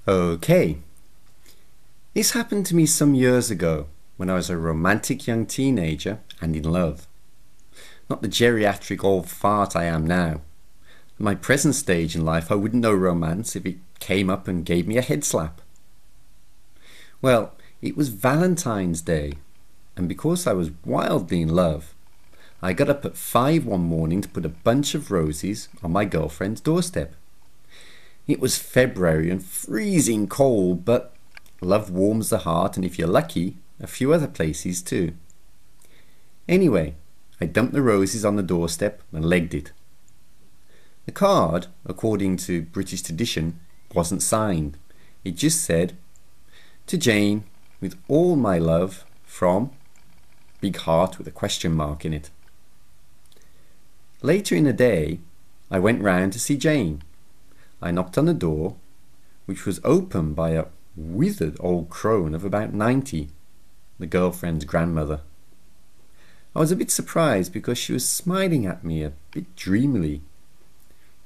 Okay, this happened to me some years ago when I was a romantic young teenager and in love. Not the geriatric old fart I am now. At my present stage in life, I wouldn't know romance if it came up and gave me a head slap. Well, it was Valentine's Day, and because I was wildly in love, I got up at 5 one morning to put a bunch of roses on my girlfriend's doorstep. It was February and freezing cold, but love warms the heart, and if you're lucky, a few other places too. Anyway, I dumped the roses on the doorstep and legged it. The card, according to British tradition, wasn't signed. It just said, "To Jane, with all my love, from," big heart with a question mark in it. Later in the day, I went round to see Jane. I knocked on the door, which was opened by a withered old crone of about 90, the girlfriend's grandmother. I was a bit surprised because she was smiling at me a bit dreamily.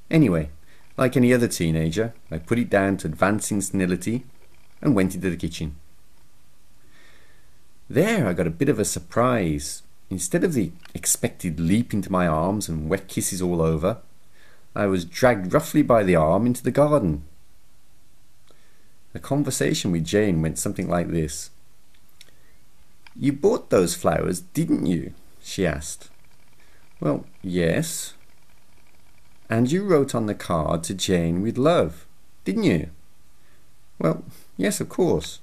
Anyway, like any other teenager, I put it down to advancing senility and went into the kitchen. There I got a bit of a surprise. Instead of the expected leap into my arms and wet kisses all over, I was dragged roughly by the arm into the garden. The conversation with Jane went something like this. "You bought those flowers, didn't you?" she asked. "Well, yes." "And you wrote on the card, 'To Jane with love,' didn't you?" "Well, yes, of course."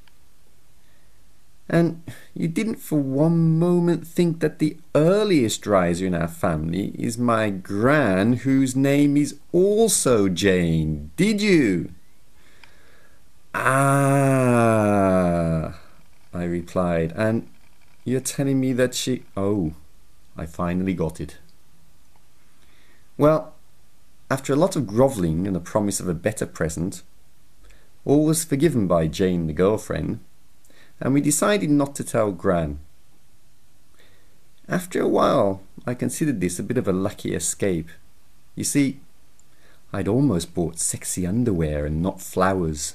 "And you didn't for one moment think that the earliest riser in our family is my gran, whose name is also Jane, did you?" "Ah," I replied, "and you're telling me that she..." Oh, I finally got it. Well, after a lot of grovelling and a promise of a better present, all was forgiven by Jane the girlfriend, and we decided not to tell Gran. After a while, I considered this a bit of a lucky escape. You see, I'd almost bought sexy underwear and not flowers.